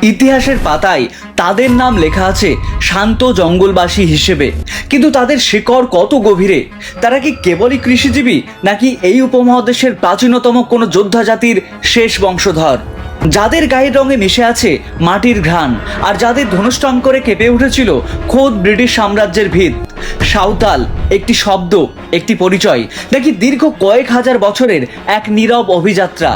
ইতিহাসের পাতায় তাদের নাম লেখা আছে শান্ত জঙ্গলবাসী হিসেবে, কিন্তু তাদের শিকড় কত গভীরে। তারা কি কেবলই কৃষিজীবী, নাকি এই উপমহাদেশের প্রাচীনতম কোনো যোদ্ধা জাতির শেষ বংশধর, যাদের গায়ের রঙে মিশে আছে মাটির ঘ্রাণ, আর যাদের ধনুষ্টঙ্করে কেঁপে উঠেছিল খোদ ব্রিটিশ সাম্রাজ্যের ভিত? সাঁওতাল একটি শব্দ, একটি পরিচয়, নাকি দীর্ঘ কয়েক হাজার বছরের এক নীরব অভিযাত্রা?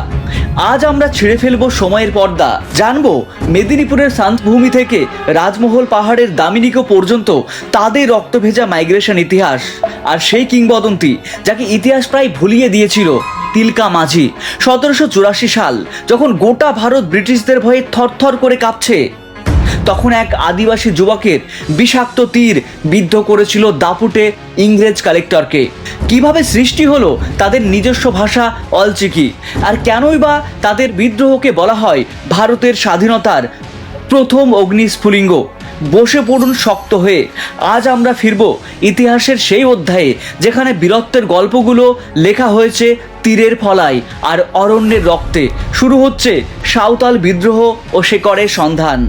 আজ আমরা ছিঁড়ে ফেলবো সময়ের পর্দা, জানবো মেদিনীপুরের শান্তভূমি থেকে রাজমহল পাহাড়ের দামিনিকো পর্যন্ত তাদের রক্তভেজা মাইগ্রেশন ইতিহাস, আর সেই কিংবদন্তি যাকে ইতিহাস প্রায় ভুলিয়ে দিয়েছিল, তিলকা মাঝি। 1784 সাল, যখন গোটা ভারত ব্রিটিশদের ভয়ে থরথর করে কাঁপছে, তখন এক আদিবাসী যুবকের বিষাক্ত তীর বিদ্ধ করেছিল দাপুটে ইংরেজ কালেক্টরকে। কিভাবে সৃষ্টি হলো তাদের নিজস্ব ভাষা অলচিকি, আর কেনই বা তাদের বিদ্রোহকে বলা হয় ভারতের স্বাধীনতার প্রথম অগ্নিস্ফুলিঙ্গ? বসে পড়ুন শক্ত হয়ে, আজ আমরা ফিরব ইতিহাসের সেই অধ্যায়ে যেখানে বীরত্বের গল্পগুলো লেখা হয়েছে তীরের ফলায় আর অরণ্যের রক্তে। শুরু হচ্ছে সাঁওতাল বিদ্রোহ ও শেকড়ের সন্ধান।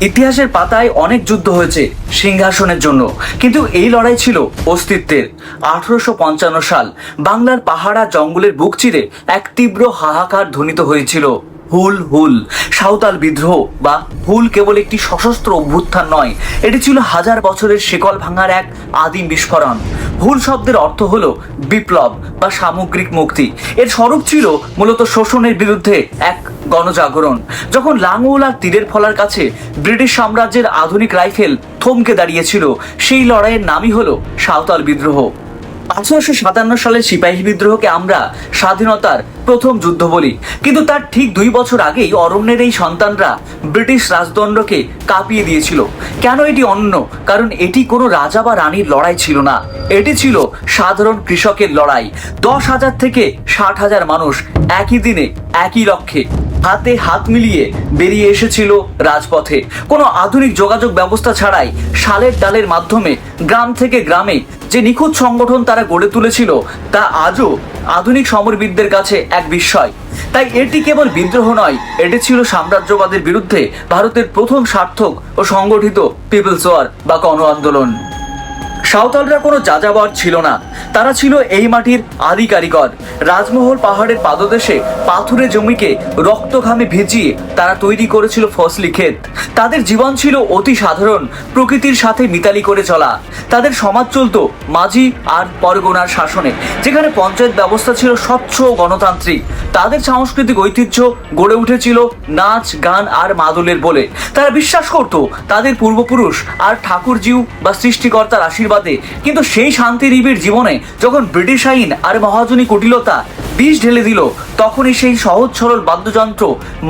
ইতিহাসের পাতায় অনেক যুদ্ধ হয়েছে সিংহাসনের জন্য, কিন্তু এই লড়াই ছিল অস্তিত্বের। 1855 সাল, বাংলার পাহাড়া জঙ্গলের বুক চিরে এক তীব্র হাহাকার ধ্বনিত হয়েছিল। হুল হুল। সাঁওতাল বিদ্রোহ বা হুল কেবল একটি সশস্ত্র অভ্যুত্থান নয়, এটি ছিল হাজার বছরের শিকল ভাঙার এক আদিম বিস্ফোরণ। হুল শব্দের অর্থ হলো বিপ্লব বা সামগ্রিক মুক্তি। এর স্বরূপ ছিল মূলত শোষণের বিরুদ্ধে এক গণজাগরণ। যখন লাঙ্গল আর তীরের ফলার কাছে ব্রিটিশ সাম্রাজ্যের আধুনিক রাইফেল থমকে দাঁড়িয়েছিল, সেই লড়াইয়ের নামই হলো সাঁওতাল বিদ্রোহ। 1857 সালের সিপাহী বিদ্রোহকে আমরা স্বাধীনতার প্রথম যুদ্ধ বলি, কিন্তু তার ঠিক 2 বছর আগেই অরণ্যের এই সন্তানরা ব্রিটিশ রাজদণ্ডকে কাঁপিয়ে দিয়েছিল। কেন এটি অন্য? কারণ এটি কোনো রাজা বা রানীর লড়াই ছিল না, এটি ছিল সাধারণ কৃষকের লড়াই। 10,000 থেকে 60,000 মানুষ একই দিনে একই লক্ষ্যে হাতে হাত মিলিয়ে বেরিয়ে এসেছিল রাজপথে। কোনো আধুনিক যোগাযোগ ব্যবস্থা ছাড়াই শালের ডালের মাধ্যমে গ্রাম থেকে গ্রামে যে নিখুঁত সংগঠন তারা গড়ে তুলেছিল, তা আজও আধুনিক সমরবিদদের কাছে এক বিস্ময়। তাই এটি কেবল বিদ্রোহ নয়, এটি ছিল সাম্রাজ্যবাদের বিরুদ্ধে ভারতের প্রথম সার্থক ও সংগঠিত পিপলস ওয়ার বা গণ আন্দোলন। সাঁওতালরা কোনো যাযাবর ছিল না, তারা ছিল এই মাটির আদি কারিগর। রাজমহল পাহাড়ের পাদদেশে পাথুরে জমিকে রক্ত ঘামে ভিজিয়ে তারা তৈরি করেছিল ফসলি ক্ষেত। তাদের জীবন ছিল অতি সাধারণ, প্রকৃতির সাথে মিতালি করে চলা। তাদের সমাজ চলত মাঝি আর পরগনার শাসনে, যেখানে পঞ্চায়েত ব্যবস্থা ছিল স্বচ্ছ ও গণতান্ত্রিক। তাদের সাংস্কৃতিক ঐতিহ্য গড়ে উঠেছিল নাচ, গান আর মাদলের বলে। তারা বিশ্বাস করত তাদের পূর্বপুরুষ আর ঠাকুরজিউ বা সৃষ্টিকর্তার আশীর্বাদে। কিন্তু সেই শান্তি নিবিড় জীবনে যখন ব্রিটিশ আইন আর মহাজনী কুটিলতা বিষ ঢেলে দিল, তখনই সেই সহজ সরল বাদ্যযন্ত্র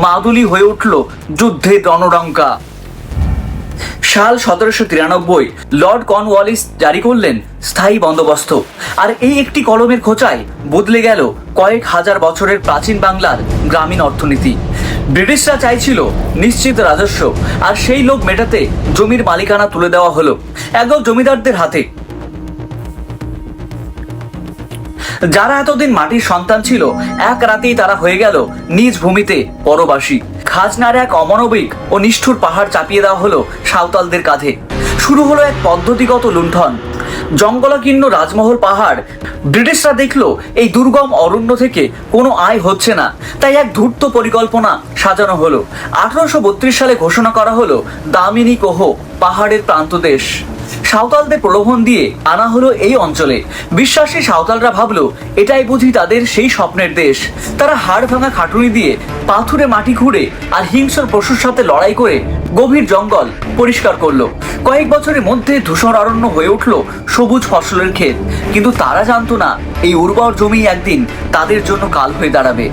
মাদুলি হয়ে উঠল যুদ্ধের রণডঙ্কা। সাল 1793 লর্ড কর্নওয়ালিস জারি করলেন স্থায়ী বন্দোবস্ত, আর এই একটি কলমের খোঁচায় বদলে গেল কয়েক হাজার বছরের প্রাচীন বাংলার গ্রামীণ অর্থনীতি। ব্রিটিশরা চাইছিল নিশ্চিত রাজস্ব, আর সেই লোভ মেটাতে জমির মালিকানা তুলে দেওয়া হলো একদল জমিদারদের হাতে, যারা এতদিন মাটির সন্তান ছিল। এক রাতেই তারা হয়ে গেল নিজ ভূমিতে পরবাসী। খাজনার এক অমানবিক ও নিষ্ঠুর পাহাড় চাপিয়ে দেওয়া হলো সাঁওতালদের কাঁধে। শুরু হলো এক পদ্ধতিগত লুণ্ঠন। জঙ্গলাকীর্ণ রাজমহল পাহাড়। ব্রিটিশরা দেখলো এই দুর্গম অরণ্য থেকে কোনো আয় হচ্ছে না, তাই এক ধূর্ত পরিকল্পনা সাজানো হলো। 1832 সালে ঘোষণা করা হলো দামিনিকো পাহাড়ের প্রান্তদেশ। সাঁওতালদের প্রলোভন দিয়ে আনা হলো এই অঞ্চলে। বিশ্বাসী সাঁওতালরা ভাবলো এটাই বুঝি তাদের সেই স্বপ্নের দেশ। তারা হাড় ভাঙা খাটুনি দিয়ে পাথুরে মাটি খুঁড়ে আর হিংস্র পশুর সাথে লড়াই করে গভীর জঙ্গল পরিষ্কার করলো। কয়েক বছরের মধ্যে ধূসর অরণ্য হয়ে উঠলো সবুজ ফসলের ক্ষেত। কিন্তু তারা জানতো না এই উর্বর জমি একদিন তাদের জন্য কাল হয়ে দাঁড়াবে।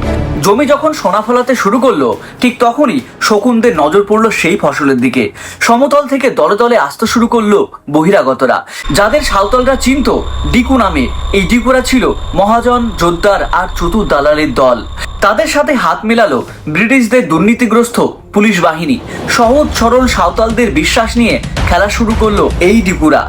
জমি যখন সোনা ফলাতে শুরু করলো, ঠিক তখনই শকুনদের নজর পড়লো সেই ফসলের দিকে। সমতল থেকে দলে দলে আসতে শুরু করলো বহিরাগতরা, যাদের সাঁওতালরা চিনতো ডিকু নামে। এই ডিকুরা ছিল মহাজন, জোদ্দার আর চতুর দালালের দল। তাদের সাথে হাত মেলালো ব্রিটিশদের দুর্নীতিগ্রস্ত পুলিশ বাহিনী। সহজ সরল সাঁওতালদের বিশ্বাস নিয়ে খেলা শুরু করলো এই ডিপুরা।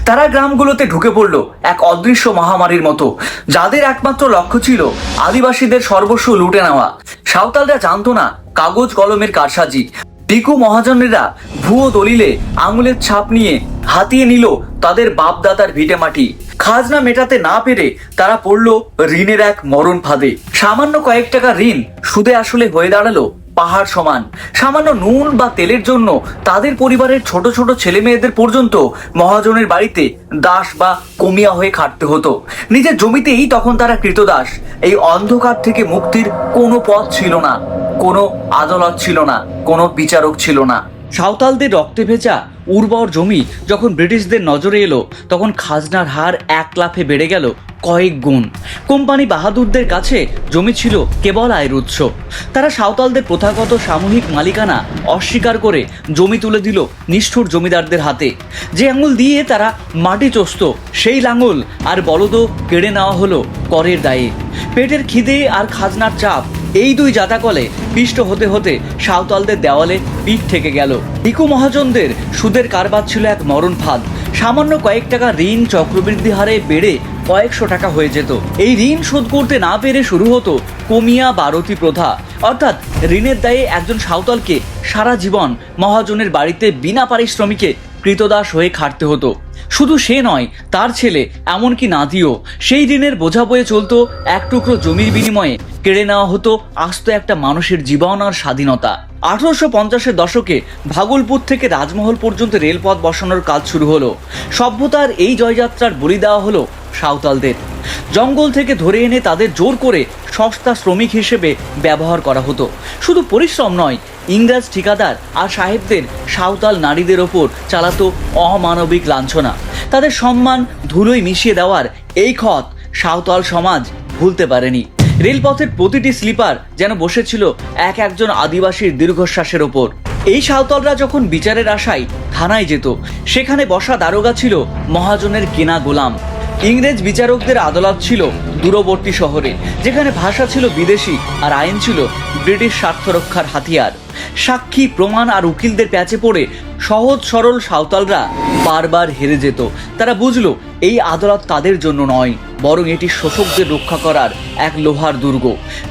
তারা গ্রামগুলোতে ঢুকে পড়লো এক অদৃশ্য মহামারীর মতো, যাদের একমাত্র লক্ষ্য ছিল আদিবাসীদের সর্বস্ব লুটে নেওয়া। সাঁওতালরা জানতো না কাগজ কলমের কারসাজি। ডিকু মহাজনেরা ভুয়ো দলিলে আঙুলের ছাপ নিয়ে হাতিয়ে নিল তাদের বাপদাদার ভিটে মাটি। খাজনা মেটাতে না পেরে তারা পড়লো ঋণের এক মরণ ফাঁদে। সামান্য কয়েক টাকা ঋণ সুদে আসলে হয়ে দাঁড়ালো পাহাড় সমান। সামান্য নুন বা তেলের জন্য তাদের পরিবারের ছোট ছোট ছেলে মেয়েদের পর্যন্ত মহাজনের বাড়িতে দাস বা কমিয়া হয়ে খাটতে হতো। নিজের জমিতেই তখন তারা কৃতদাস। এই অন্ধকার থেকে মুক্তির কোনো পথ ছিল না, কোনো আদালত ছিল না, কোনো বিচারক ছিল না। সাঁওতালদের রক্তে ভেজা উর্বর জমি যখন ব্রিটিশদের নজরে এলো, তখন খাজনার হার এক লাফে বেড়ে গেল কয়েক গুণ। কোম্পানি বাহাদুরদের কাছে জমি ছিল কেবল আয়ের উৎস। তারা সাঁওতালদের প্রথাগত সামূহিক মালিকানা অস্বীকার করে জমি তুলে দিল নিষ্ঠুর জমিদারদের হাতে। যে আঙুল দিয়ে তারা মাটি চষত, সেই লাঙল আর বলদও কেড়ে নেওয়া হলো করের দায়ে। পেটের খিদে আর খাজনার চাপ, এই দুই জাতাকলে পিষ্ট হতে হতে সাঁওতালদের দেওয়ালে পিঠ থেকে গেল। ডিকু মহাজনদের সুদের কারবার ছিল এক মরণ ফাঁদ। সামান্য কয়েক টাকা ঋণ চক্রবৃদ্ধি হারে বেড়ে কয়েকশো টাকা হয়ে যেত। এই ঋণ শোধ করতে না পেরে শুরু হতো কমিয়া বারতি প্রথা, অর্থাৎ ঋণের দায়ে একজন সাঁওতালকে সারা জীবন মহাজনের বাড়িতে বিনা পারিশ্রমিকে কৃতদাস হয়ে খাটতে হতো। শুধু সে নয়, তার ছেলে, এমনকি নাতিও। সেই ঋণের বোঝা বয়ে চলতো এক টুকরো জমির বিনিময়ে কেড়ে নেওয়া হতো আস্ত একটা মানুষের জীবন আর স্বাধীনতা। 1850-এর দশকে ভাগলপুর থেকে রাজমহল পর্যন্ত রেলপথ বসানোর কাজ শুরু হলো। সভ্যতার এই জয়যাত্রার বলি দেওয়া হলো সাঁওতালদের। জঙ্গল থেকে ধরে এনে তাদের জোর করে সস্তা শ্রমিক হিসেবে ব্যবহার করা হতো। শুধু পরিশ্রম নয়, ইংরেজ ঠিকাদার আর সাহেবদের সাঁওতাল নারীদের ওপর চালাতো অমানবিক লাঞ্ছনা। তাদের সম্মান ধুলোয় মিশিয়ে দেওয়ার এই ক্ষত সাঁওতাল সমাজ ভুলতে পারেনি। রেলপথের প্রতিটি স্লিপার যেন বসেছিল এক একজন আদিবাসীর দীর্ঘশ্বাসের ওপর। এই সাঁওতালরা যখন বিচারের আশায় থানায় যেত, সেখানে বসা দারোগা ছিল মহাজনের কেনা গোলাম। ইংরেজ বিচারকদের আদালত ছিল দূরবর্তী শহরে, যেখানে ভাষা ছিল বিদেশি আর আইন ছিল ব্রিটিশ স্বার্থ রক্ষার হাতিয়ার। সাক্ষী, প্রমাণ আর উকিলদের প্যাচে পড়ে সহজ সরল সাঁওতালরা বারবার হেরে যেত। তারা বুঝলো এই আদালত তাদের জন্য নয়, বরং এটি শোষকদের রক্ষা করার এক লোহার দুর্গ।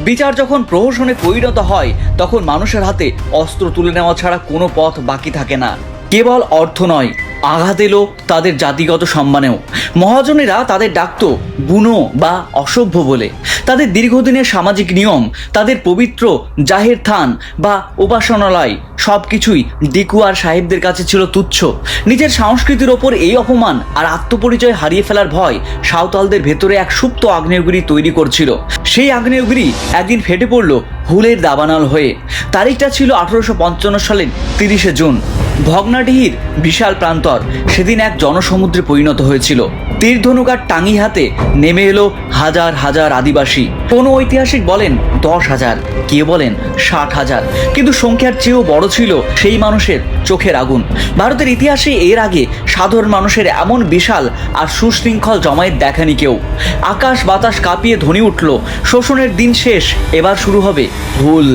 বিচার যখন প্রহসনে পরিণত হয়, তখন মানুষের হাতে অস্ত্র তুলে নেওয়া ছাড়া কোনো পথ বাকি থাকে না। কেবল অর্থ নয়, আঘাত এলো তাদের জাতিগত সম্মানেও। মহাজনেরা তাদের ডাকত বুনো বা অসভ্য বলে। তাদের দীর্ঘদিনের সামাজিক নিয়ম, তাদের পবিত্র জাহের থান বা উপাসনালয়, সব কিছুই ডিকু আর সাহেবদের কাছে ছিল তুচ্ছ। নিজের সংস্কৃতির ওপর এই অপমান আর আত্মপরিচয় হারিয়ে ফেলার ভয় সাঁওতালদের ভেতরে এক সুপ্ত আগ্নেয়গিরি তৈরি করছিল। সেই আগ্নেয়গিরি একদিন ফেটে পড়ল হুলের দাবানল হয়ে। তারিখটা ছিল 1855 সালের 30শে জুন। ভগ্নাডিহির বিশাল প্রান্তর সেদিন এক জনসমুদ্রে পরিণত হয়েছিল। তীরধনুকার টাঙ্গি হাতে নেমে এলো হাজার হাজার আদিবাসী। কোনো ঐতিহাসিক বলেন 10,000, কে বলেন 60,000, কিন্তু সংখ্যার চেয়েও বড় ছিল সেই মানুষের চোখের আগুন। ভারতের ইতিহাসে এর আগে সাধারণ মানুষের এমন বিশাল আর সুশৃঙ্খল জমায়েত দেখেনি কেউ। আকাশ বাতাস কাঁপিয়ে ধ্বনি উঠল, শোষণের দিন শেষ, এবার শুরু হবে হুল।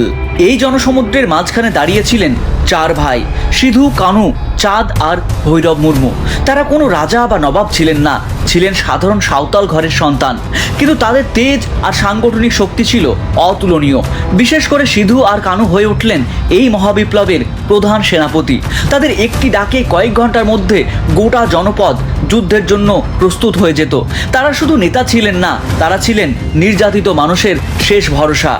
এই জনসমুদ্রের মাঝখানে দাঁড়িয়েছিলেন চার ভাই, সিধু, কানু, চাঁদ আর ভৈরব মুর্মু। তারা কোনো রাজা বা নবাব ছিলেন না, ছিলেন সাধারণ সাঁওতাল ঘরের সন্তান। কিন্তু তাদের তেজ আর সাংগঠনিক শক্তি ছিল অতুলনীয়। বিশেষ করে সিধু আর কানু হয়ে উঠলেন এই মহাবিপ্লবের প্রধান সেনাপতি। তাদের একটি ডাকে কয়েক ঘন্টার মধ্যে গোটা জনপদ যুদ্ধের জন্য প্রস্তুত হয়ে যেত। তারা শুধু নেতা ছিলেন না, তারা ছিলেন নির্যাতিত মানুষের শেষ ভরসা।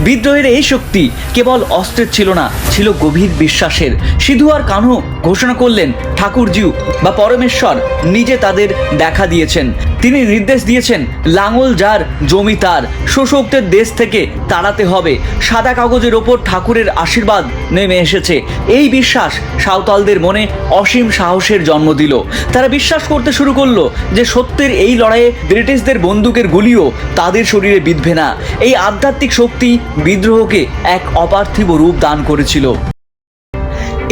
বিদ্রোহের এই শক্তি কেবল অস্ত্রের ছিল না, ছিল গভীর বিশ্বাসের। সিধু আর কানু ঘোষণা করলেন ঠাকুরজিউ বা পরমেশ্বর নিজে তাদের দেখা দিয়েছেন। তিনি নির্দেশ দিয়েছেন লাঙল যার জমি তার, শোষকদের দেশ থেকে তাড়াতে হবে। সাদা কাগজের ওপর ঠাকুরের আশীর্বাদ নেমে এসেছে। এই বিশ্বাস সাঁওতালদের মনে অসীম সাহসের জন্ম দিল। তারা বিশ্বাস করতে শুরু করলো যে সত্যের এই লড়াইয়ে ব্রিটিশদের বন্দুকের গুলিও তাদের শরীরে বিঁধবে না। এই আধ্যাত্মিক শক্তি বিদ্রোহকে এক অপার্থিব রূপ দান করেছিল।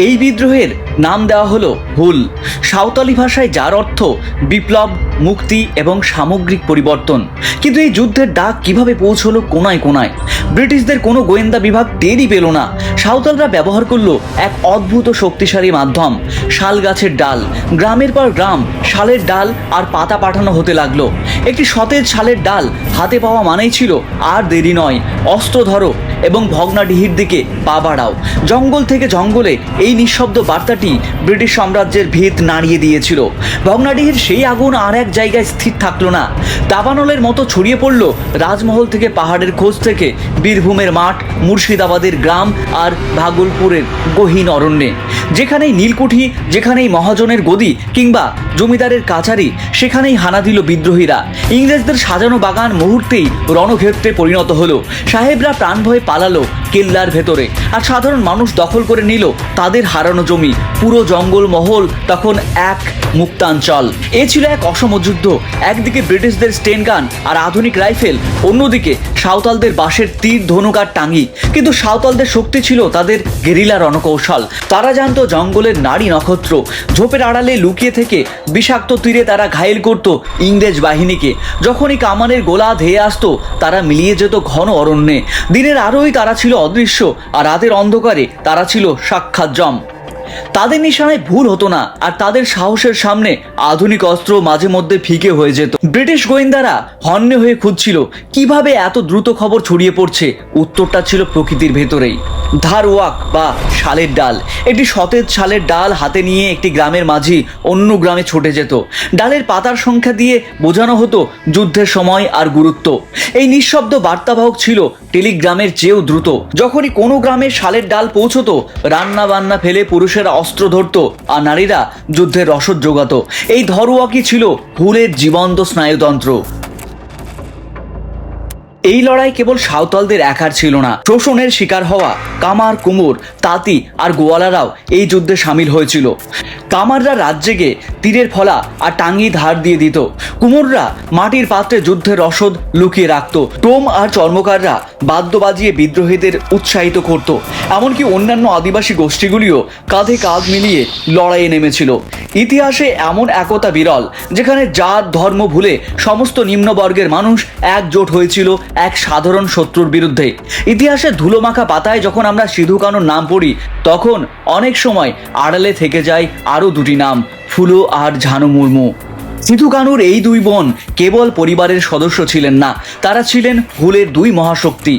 এই বিদ্রোহের নাম দেওয়া হলো হুল। সাঁওতালি ভাষায় যার অর্থ বিপ্লব, মুক্তি এবং সামগ্রিক পরিবর্তন। কিন্তু এই যুদ্ধের ডাক কিভাবে পৌঁছলো কোনায় কোনায়? ব্রিটিশদের কোনো গোয়েন্দা বিভাগ টেরই পেল না। সাঁওতালরা ব্যবহার করলো এক অদ্ভুত শক্তিশালী মাধ্যম, শাল গাছের ডাল। গ্রামের পর গ্রাম শালের ডাল আর পাতা পাঠানো হতে লাগলো। একটি সতেজ শালের ডাল হাতে পাওয়া মানেই ছিল আর দেরি নয়, অস্ত্র ধরো এবং ভগ্নাডিহির দিকে পা বাড়াও। জঙ্গল থেকে জঙ্গলে এই নিঃশব্দ বার্তাটি ব্রিটিশ সাম্রাজ্যের ভিত নাড়িয়ে দিয়েছিল। ভগ্নাডিহির সেই আগুন আর এক জায়গায় স্থির থাকলো না, দাবানলের মতো ছড়িয়ে পড়ল রাজমহল থেকে পাহাড়ের খোঁজ থেকে বীরভূমের মাঠ, মুর্শিদাবাদের গ্রাম আর ভাগলপুরের গহীন অরণ্যে। যেখানেই নীলকুঠি, যেখানেই মহাজনের গদি কিংবা জমিদারের কাছারি, সেখানেই হানা দিল বিদ্রোহীরা। ইংরেজদের সাজানো বাগান মুহূর্তেই রণক্ষেত্রে পরিণত হলো। সাহেবরা প্রাণ ভয়ে পালালো কেল্লার ভেতরে, আর সাধারণ মানুষ দখল করে নিল তাদের হারানো জমি। পুরো জঙ্গল মহল তখন এক মুক্তাঞ্চল। এ ছিল এক অসম যুদ্ধ। একদিকে ব্রিটিশদের স্টেন গান আর আধুনিক রাইফেল, অন্যদিকে সাঁওতালদের বাঁশের তীর, ধনুক আর টাঙ্গি। কিন্তু সাঁওতালদের শক্তি ছিল তাদের গেরিলা রণকৌশল। তারা জানতো জঙ্গলের নারী নক্ষত্র। ঝোপের আড়ালে লুকিয়ে থেকে বিষাক্ত তীরে তারা ঘায়েল করত ইংরেজ বাহিনীকে। যখনই কামানের গোলা ধেয়ে আসতো, তারা মিলিয়ে যেত ঘন অরণ্যে। দিনের আলোয় তারা ছিল অদৃশ্য, আর রাতের অন্ধকারে তারা ছিল সাক্ষাৎ জম। তাদের নিশানায় ভুল হতো না, আর তাদের সাহসের সামনে আধুনিক অস্ত্র মাঝে মধ্যে ফিকে হয়ে যেত। ব্রিটিশ গোয়েন্দারা হন্যে হয়ে খুঁজছিল কিভাবে এত দ্রুত খবর ছড়িয়ে পড়ছে। উত্তরটা ছিল প্রকৃতির ভেতরেই। ধারওয়াক বা শালের ডাল। একটি সতেজ শালের ডাল হাতে নিয়ে একটি গ্রামের মাঝি অন্য গ্রামে ছুটে যেত। ডালের পাতার সংখ্যা দিয়ে বোঝানো হতো যুদ্ধের সময় আর গুরুত্ব। এই নিঃশব্দ বার্তাবাহক ছিল টেলিগ্রামের চেয়েও দ্রুত। যখনই কোনো গ্রামে শালের ডাল পৌঁছতো, রান্না বান্না ফেলে পুরুষেরা অস্ত্র ধরত আর নারীরা যুদ্ধের রসদ জোগাতো। এই ধরওয়াকই ছিল হুলের জীবন্ত স্নায়ুতন্ত্র। এই লড়াই কেবল সাঁওতালদের একার ছিল না। শোষণের শিকার হওয়া কামার, কুমোর, তাঁতি আর গোয়ালারাও এই যুদ্ধে সামিল হয়েছিল। কামাররা রাত জেগে তীরের ফলা আর টাঙ্গি ধার দিয়ে দিত। কুমোররা মাটির পাত্রে যুদ্ধের রসদ লুকিয়ে রাখত। টোম আর চর্মকাররা বাদ্য বাজিয়ে বিদ্রোহীদের উৎসাহিত করত। এমনকি অন্যান্য আদিবাসী গোষ্ঠীগুলিও কাঁধে কাঁধ মিলিয়ে লড়াইয়ে নেমেছিল। ইতিহাসে এমন একতা বিরল, যেখানে জাত ধর্ম ভুলে সমস্ত নিম্নবর্গের মানুষ একজোট হয়েছিল এক সাধারণ শত্রুর বিরুদ্ধে। ইতিহাসের ধুলোমাখা পাতায় যখন আমরা সিধু কানুর নাম পড়ি, তখন অনেক সময় আড়ালে থেকে যায় আরও দুটি নাম, ফুলো আর ঝানু মুর্মু। সিধু কানুর এই দুই বোন কেবল পরিবারের সদস্য ছিলেন না, তারা ছিলেন হুলের দুই মহাশক্তি।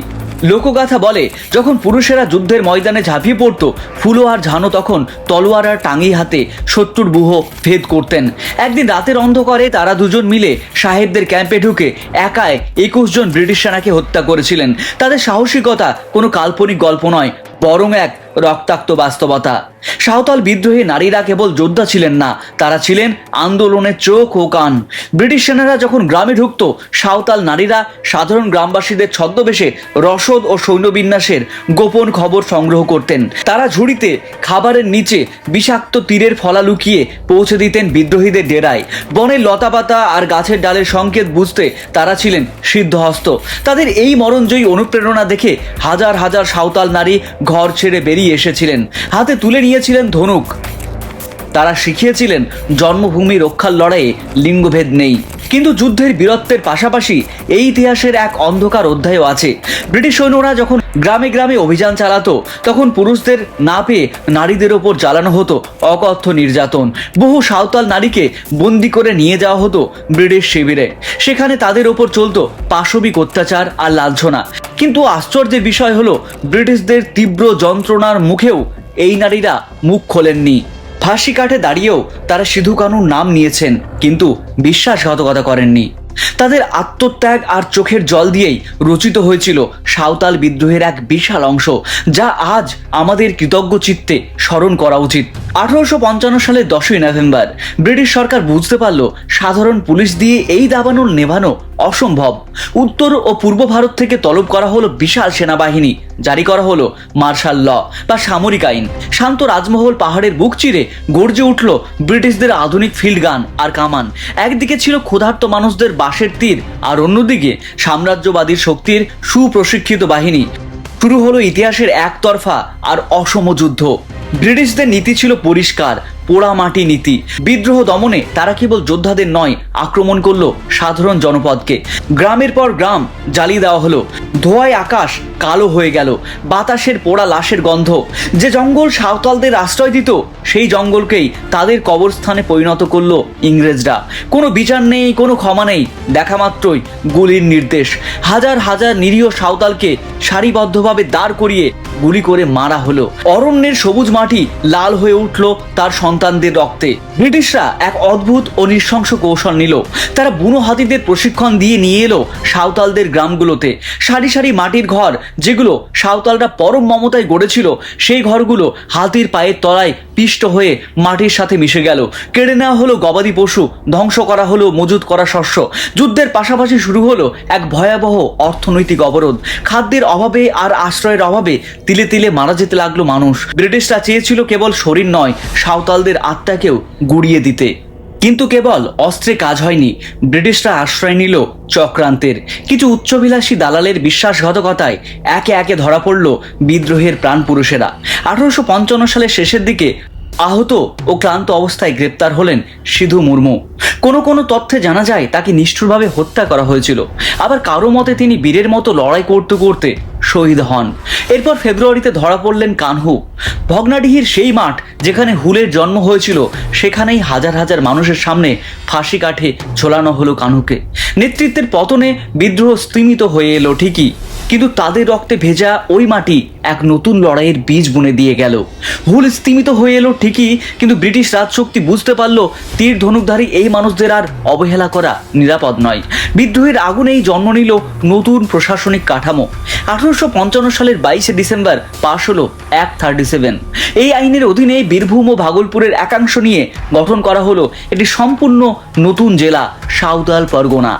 লোকগাথা বলে, যখন পুরুষেরা যুদ্ধের ময়দানে ঝাঁপিয়ে পড়তো, ফুলো আর ঝানু তখন তলোয়ার আর টাঙ্গি হাতে শত্রুর ব্যূহ ভেদ করতেন। একদিন রাতের অন্ধকারে তারা দুজন মিলে সাহেবদের ক্যাম্পে ঢুকে একাই 21 জন ব্রিটিশ সেনাকে হত্যা করেছিলেন। তাদের সাহসিকতা কোনো কাল্পনিক গল্প নয়, বরং এক রক্তাক্ত বাস্তবতা। সাঁওতাল বিদ্রোহী নারীরা কেবল যোদ্ধা ছিলেন না, তারা ছিলেন আন্দোলনের চোখ ও কান। ব্রিটিশ সেনারা যখন গ্রামে ঢুকতো, সাঁওতাল নারীরা সাধারণ গ্রামবাসীদের ছদ্মবেশে রসদ ও সৈন্যবিন্যাসের গোপন খবর সংগ্রহ করতেন। তারা ঝুড়িতে খাবারের নিচে বিষাক্ত তীরের ফলা লুকিয়ে পৌঁছে দিতেন বিদ্রোহীদের ডেরায়। বনের লতাপাতা আর গাছের ডালের সংকেত বুঝতে তারা ছিলেন সিদ্ধহস্ত। তাদের এই মরণজয়ী অনুপ্রেরণা দেখে হাজার হাজার সাঁওতাল নারী ঘর ছেড়ে বেরিয়ে এসেছিলেন, হাতে তুলে নিয়েছিলেন ধনুক। তারা শিখিয়েছিলেন জন্মভূমি রক্ষার লড়াইয়ে লিঙ্গভেদ নেই। কিন্তু যুদ্ধের বীরত্বের পাশাপাশি এই ইতিহাসের এক অন্ধকার অধ্যায়ও আছে। ব্রিটিশ সৈন্যরা যখন গ্রামে গ্রামে অভিযান চালাতো, তখন পুরুষদের না পেয়ে নারীদের ওপর চালানো হতো অকথ্য নির্যাতন। বহু সাঁওতাল নারীকে বন্দি করে নিয়ে যাওয়া হতো ব্রিটিশ শিবিরে। সেখানে তাদের ওপর চলতো পাশবিক অত্যাচার আর লাঞ্ছনা। কিন্তু আশ্চর্যের বিষয় হলো, ব্রিটিশদের তীব্র যন্ত্রণার মুখেও এই নারীরা মুখ খোলেননি। ফাঁসি কাঠে দাঁড়িয়েও তারা সিধু কানুর নাম নিয়েছেন, কিন্তু বিশ্বাসঘাতকতা করেননি। তাদের আত্মত্যাগ আর চোখের জল দিয়েই রচিত হয়েছিল সাঁওতাল বিদ্রোহের এক বিশাল অংশ, যা আজ আমাদের কৃতজ্ঞ চিত্তে স্মরণ করা উচিত। 1855 সালের 10ই নভেম্বর ব্রিটিশ সরকার বুঝতে পারল সাধারণ পুলিশ দিয়ে এই দাবানল নেভানো অসম্ভব। উত্তর ও পূর্ব ভারত থেকে তলব করা হলো বিশাল সেনাবাহিনী, জারি করা হলো মার্শাল ল বা সামরিক আইন। শান্ত রাজমহল পাহাড়ের বুক চিরে গর্জে উঠল ব্রিটিশদের আধুনিক ফিল্ড গান আর কামান। একদিকে ছিল ক্ষুধার্ত মানুষদের বাঁশের তীর, আর অন্যদিকে সাম্রাজ্যবাদীর শক্তির সুপ্রশিক্ষিত বাহিনী। শুরু হলো ইতিহাসের একতরফা আর অসম যুদ্ধ। ব্রিটিশদের নীতি ছিল পরিষ্কার, পোড়া মাটি নীতি। বিদ্রোহ দমনে তারা কেবল যোদ্ধাদের নয়, আক্রমণ করলো সাধারণ জনপদকে। গ্রামের পর গ্রাম জ্বালিয়ে দেওয়া হলো, ধোঁয়ায় আকাশ কালো হয়ে গেল, বাতাসের পোড়া লাশের গন্ধ। যে জঙ্গল সাঁওতালদের আশ্রয় দিত, সেই জঙ্গলকেই তাদের কবরস্থানে পরিণত করলো ইংরেজরা। কোনো বিচার নেই, কোনো ক্ষমা নেই, দেখা মাত্রই গুলির নির্দেশ। হাজার হাজার নিরীহ সাঁওতালকে সারিবদ্ধভাবে দাঁড় করিয়ে গুলি করে মারা হলো। অরণ্যের সবুজ মাটি লাল হয়ে উঠল তার সন্তানদের রক্তে। ব্রিটিশরা এক অদ্ভুত ও নৃশংস কৌশল নিল। তারা বুনো হাতিদের প্রশিক্ষণ দিয়ে নিয়ে এলো সাঁওতালদের গ্রামগুলোতে। সারি সারি মাটির ঘর, যেগুলো সাঁওতালরা পরম মমতায় গড়েছিল, সেই ঘরগুলো হাতির পায়ের তলায় পিষ্ট হয়ে মাটির সাথে মিশে গেল। কেড়ে নেওয়া হলো গবাদি পশু, ধ্বংস করা হলো মজুত করা শস্য। যুদ্ধের পাশাপাশি শুরু হলো এক ভয়াবহ অর্থনৈতিক অবরোধ। খাদ্যের অভাবে আর আশ্রয়ের অভাবে তিলে তিলে মারা যেতে লাগলো মানুষ। ব্রিটিশরা চেয়েছিল কেবল শরীর নয়, সাঁওতালদের আত্মাকেও গুড়িয়ে দিতে। কিন্তু কেবল অস্ত্রে কাজ হয়নি। ব্রিটিশরা আশ্রয় নিল চক্রান্তের। কিছু উচ্চবিলাসী দালালের বিশ্বাসঘাতকতায় একে একে ধরা পড়ল বিদ্রোহের প্রাণপুরুষেরা। 1855 সালের শেষের দিকে আহত ও ক্লান্ত অবস্থায় গ্রেপ্তার হলেন সিধু মুর্মু। কোনো কোনো তথ্যে জানা যায় তাকে নিষ্ঠুরভাবে হত্যা করা হয়েছিল। আবার কারো মতে তিনি বীরের মতো লড়াই করতে করতে শহীদ হন। এরপর ফেব্রুয়ারিতে ধরা পড়লেন কানহু। ভগ্নাডিহির সেই মাঠ যেখানে হুলের জন্ম হয়েছিল, সেখানেই হাজার হাজার মানুষের সামনে ফাঁসি কাঠে ঝোলানো হলো কানহুকে। নেতৃত্বের পতনে বিদ্রোহ স্তিমিত হয়ে এলো ঠিকই, কিন্তু তাদের রক্তে ভেজা ওই মাটি এক নতুন লড়াইয়ের বীজ বুনে দিয়ে গেল। হুল স্তিমিত হয়ে এলো ঠিকই, কিন্তু ব্রিটিশ রাজশক্তি বুঝতে পারল তীর ধনুকধারী এই মানুষদের আর অবহেলা করা নিরাপদ নয়। বিদ্রোহের আগুনেই জন্ম নিল নতুন প্রশাসনিক কাঠামো। 1855 সালের 22 ডিসেম্বর পাশ হলো অ্যাক্ট 37। এই আইনের অধীনে বীরভূম ও ভাগলপুরের একাংশ নিয়ে গঠন করা হলো একটি সম্পূর্ণ নতুন জেলা, সাঁওতাল পরগনা।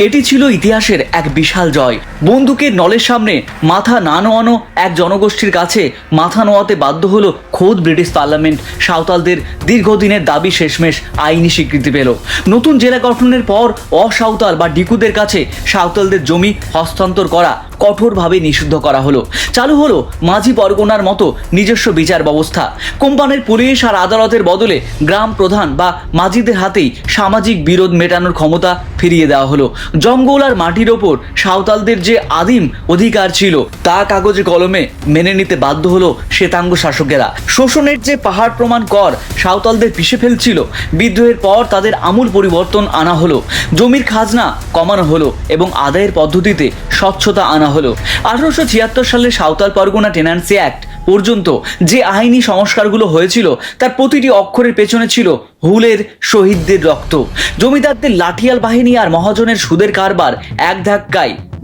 এটি ছিল ইতিহাসের এক বিশাল জয়। বন্দুকের নলের সামনে মাথা না নোয়ানো এক জনগোষ্ঠীর কাছে মাথা নোয়াতে বাধ্য হলো খোদ ব্রিটিশ পার্লামেন্ট। সাঁওতালদের দীর্ঘদিনের দাবি শেষমেশ আইনি স্বীকৃতি পেল। নতুন জেলা গঠনের পর অসাঁওতাল বা ডিকুদের কাছে সাঁওতালদের জমি হস্তান্তর করা কঠোরভাবে নিষিদ্ধ করা হলো। চালু হলো মাঝি পরগনার মতো নিজস্ব বিচার ব্যবস্থা। কোম্পানির পুলিশ আর আদালতের বদলে গ্রাম প্রধান বা মাঝিদের হাতেই সামাজিক বিরোধ মেটানোর ক্ষমতা ফিরিয়ে দেওয়া হলো। জঙ্গল আর মাটির ওপর সাঁওতালদের যে আদিম অধিকার ছিল, তা কাগজে কলমে মেনে নিতে বাধ্য হলো শ্বেতাঙ্গ শাসকেরা। শোষণের যে পাহাড় প্রমাণ কর সাঁওতালদের পিষে ফেলছিল, বিদ্রোহের পর তাদের আমূল পরিবর্তন আনা হলো। জমির খাজনা কমানো হলো এবং আদায়ের পদ্ধতিতে স্বচ্ছতা আনা হলো। 1876 সালে সাঁওতাল পরগনা টেন্যান্সি অ্যাক্ট পর্যন্ত যে আইনি সংস্কারগুলো হয়েছিল, তার প্রতিটি অক্ষরের পেছনে ছিল হুলের শহীদদের রক্ত। জমিদারদের লাঠিয়াল বাহিনী আর মহাজনের সুদের কারবার এক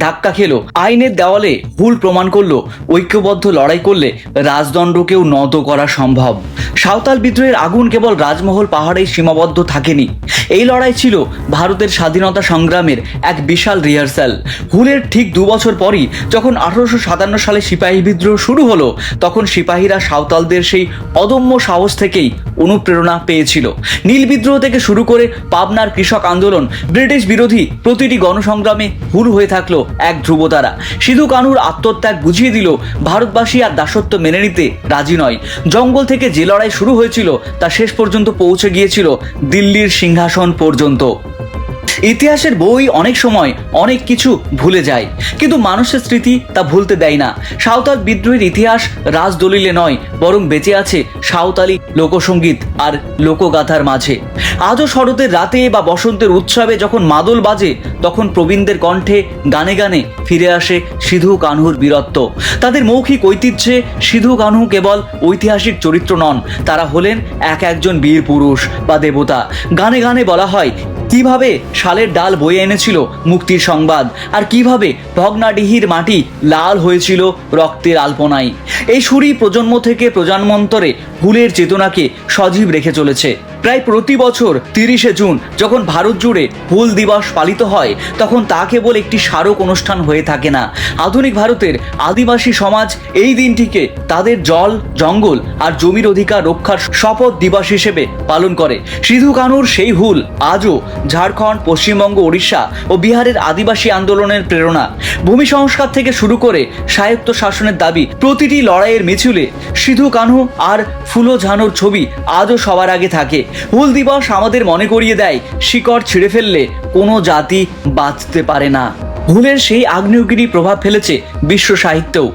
ধাক্কা খেলো। আইনের দেওয়ালে হুল প্রমাণ করলো ঐক্যবদ্ধ লড়াই করলে রাজদণ্ডকেও নত করা সম্ভব। সাঁওতাল বিদ্রোহের আগুন কেবল রাজমহল পাহাড়েই সীমাবদ্ধ থাকেনি। এই লড়াই ছিল ভারতের স্বাধীনতা সংগ্রামের এক বিশাল রিহার্সাল। হুলের ঠিক 2 বছর পরই যখন 1857 সালে সিপাহী বিদ্রোহ শুরু হলো, তখন সিপাহীরা সাঁওতালদের সেই অদম্য সাহস থেকেই অনুপ্রেরণা পেয়েছিল। নীল বিদ্রোহ থেকে শুরু করে পাবনার কৃষক আন্দোলন, ব্রিটিশ বিরোধী প্রতিটি গণসংগ্রামে হুল হয়ে থাকলো এক ধ্রুবতারা। সিধু কানহুর আত্মত্যাগ বুঝিয়ে দিল ভারতবাসী আর দাসত্ব মেনে নিতে রাজি নয়। জঙ্গল থেকে যে লড়াই শুরু হয়েছিল, তা শেষ পর্যন্ত পৌঁছে গিয়েছিল দিল্লির সিংহাসন পর্যন্ত। ইতিহাসের বই অনেক সময় অনেক কিছু ভুলে যায়, কিন্তু মানুষের স্মৃতি তা ভুলতে দেয় না। সাঁওতাল বিদ্রোহের ইতিহাস রাজদলিলে নয়, বরং বেঁচে আছে সাঁওতালি লোকসঙ্গীত আর লোকগাথার মাঝে। আজও শরতের রাতে বা বসন্তের উৎসবে যখন মাদল বাজে, তখন প্রবীণদের কণ্ঠে গানে গানে ফিরে আসে সিধু কানহুর বীরত্ব। তাদের মৌখিক ঐতিহ্যে সিধু কানহু কেবল ঐতিহাসিক চরিত্র নন, তারা হলেন একজন বীর পুরুষ বা দেবতা। গানে গানে বলা হয় কিভাবে শালের ডাল বয়ে এনেছিল মুক্তির সংবাদ, আর কিভাবে ভগ্নাডিহির মাটি লাল হয়েছিল রক্তের আলপনায়। এই সুরই প্রজন্ম থেকে প্রজন্মান্তরে হুলের চেতনাকে সজীব রেখে চলেছে। প্রায় প্রতি বছর 30শে জুন যখন ভারত জুড়ে হুল দিবস পালিত হয়, তখন তা কেবল একটি স্মারক অনুষ্ঠান হয়ে থাকে না। আধুনিক ভারতের আদিবাসী সমাজ এই দিনটিকে তাদের জল, জঙ্গল আর জমির অধিকার রক্ষার শপথ দিবস হিসেবে পালন করে। সিধু কানুর সেই হুল আজও ঝাড়খণ্ড, পশ্চিমবঙ্গ, ওড়িশা ও বিহারের আদিবাসী আন্দোলনের প্রেরণা। ভূমি সংস্কার থেকে শুরু করে স্বায়ত্ত শাসনের দাবি, প্রতিটি লড়াইয়ের মিছিলে সিধু কানু আর ফুলো ঝানোর ছবি আজও সবার আগে থাকে। হুল দিবস আমাদের মনে করিয়ে দেয়, শিকড় ছিঁড়ে ফেললে কোনো জাতি বাঁচতে পারে না। হুলের সেই আগ্নেয়গিরি প্রভাব ফেলেছে বিশ্ব সাহিত্যেও।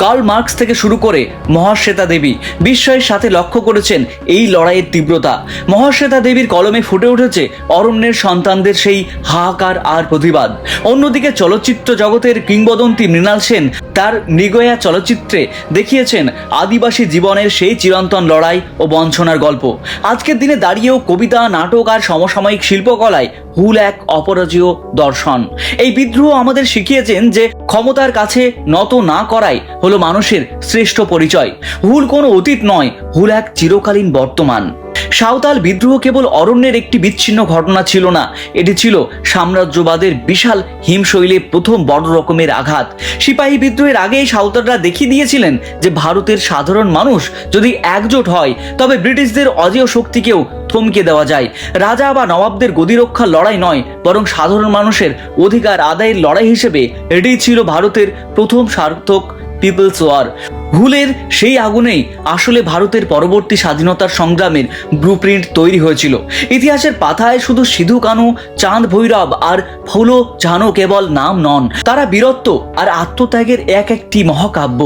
কার্ল মার্কস থেকে শুরু করে মহাশ্বেতা দেবী বিস্ময়ের সাথে লক্ষ্য করেছেন এই লড়াইয়ের তীব্রতা। মহাশ্বেতা দেবীর কলমে ফুটে উঠেছে অরণ্যের সন্তানদের সেই হাহাকার আর প্রতিবাদ। অন্যদিকে চলচ্চিত্র জগতের কিংবদন্তি মৃণাল সেন তার মৃগয়া চলচ্চিত্রে দেখিয়েছেন আদিবাসী জীবনের সেই চিরন্তন লড়াই ও বঞ্চনার গল্প। আজকের দিনে দাঁড়িয়েও কবিতা, নাটক আর সমসাময়িক শিল্পকলায় হুল এক অপরাজেয় দর্শন। এই বিদ্রোহ আমাদের শিখিয়েছেন যে ক্ষমতার কাছে নত না করাই হলো মানুষের শ্রেষ্ঠ পরিচয়। হুল কোনো অতীত নয়, হুল এক চিরকালীন বর্তমান। সাঁওতাল বিদ্রোহ কেবল অরণ্যের একটি বিচ্ছিন্ন ঘটনা ছিল না, এটি ছিল সাম্রাজ্যবাদের বিশাল হিমশৈলে প্রথম বড় রকমের আঘাত। সিপাহী বিদ্রোহের আগেই সাঁওতালরা দেখিয়ে দিয়েছিলেন যে ভারতের সাধারণ মানুষ যদি একজোট হয় তবে ব্রিটিশদের অজেয় শক্তিকেও থমকে দেওয়া যায়। রাজা বা নবাবদের গদি রক্ষার লড়াই নয়, বরং সাধারণ মানুষের অধিকার আদায়ের লড়াই হিসেবে এটাই ছিল ভারতের প্রথম সার্থক পিপলস ওয়ার। হুলের সেই আগুনেই আসলে ভারতের পরবর্তী স্বাধীনতার সংগ্রামের ব্লুপ্রিন্ট তৈরি হয়েছিল। ইতিহাসের পাতায় শুধু সিধু কানু, চাঁদ ভৈরব আর ফুলো ঝানো কেবল নাম নন, তারা বীরত্ব আর আত্মত্যাগের একটি মহাকাব্য।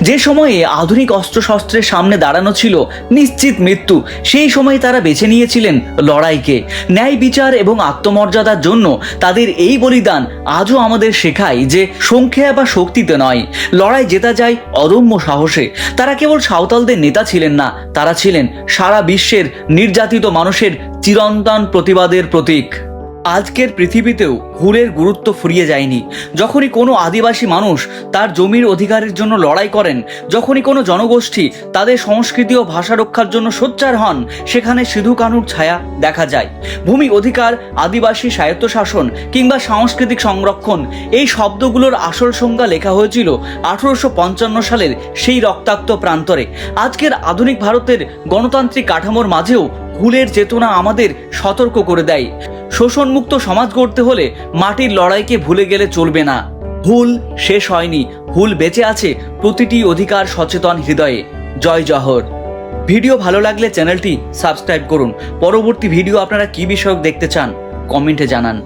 যে সময়ে আধুনিক অস্ত্রশস্ত্রের সামনে দাঁড়ানো ছিল নিশ্চিত মৃত্যু, সেই সময় তারা বেছে নিয়েছিলেন লড়াইকে। ন্যায় বিচার এবং আত্মমর্যাদার জন্য তাদের এই বলিদান আজও আমাদের শেখায় যে সংখ্যা বা শক্তিতে নয়, লড়াই জেতা যায় অদম্য সাহসে। তারা কেবল সাঁওতালদের নেতা ছিলেন না, তারা ছিলেন সারা বিশ্বের নির্যাতিত মানুষের চিরন্তন প্রতিবাদের প্রতীক। আজকের পৃথিবীতেও হুলের গুরুত্ব ফুরিয়ে যায়নি। যখনই কোনো আদিবাসী মানুষ তার জমির অধিকারের জন্য লড়াই করেন, যখনই কোনো জনগোষ্ঠী তাদের সংস্কৃতি ও ভাষা রক্ষার জন্য সোচ্চার হন, সেখানে সিধু কানুর ছায়া দেখা যায়। ভূমি অধিকার, আদিবাসী স্বায়ত্তশাসন কিংবা সাংস্কৃতিক সংরক্ষণ, এই শব্দগুলোর আসল সংজ্ঞা লেখা হয়েছিল 1855 সালের সেই রক্তাক্ত প্রান্তরে। আজকের আধুনিক ভারতের গণতান্ত্রিক কাঠামোর মাঝেও হুলের চেতনা আমাদের সতর্ক করে দেয়, শোষণমুক্ত সমাজ গড়তে হলে মাটির লড়াইকে ভুলে গেলে চলবে না। হুল শেষ হয়নি, হুল বেঁচে আছে প্রতিটি অধিকার সচেতন হৃদয়ে। জয় জহর। ভিডিও ভালো লাগলে চ্যানেলটি সাবস্ক্রাইব করুন। পরবর্তী ভিডিও আপনারা কি বিষয়ক দেখতে চান কমেন্টে জানান।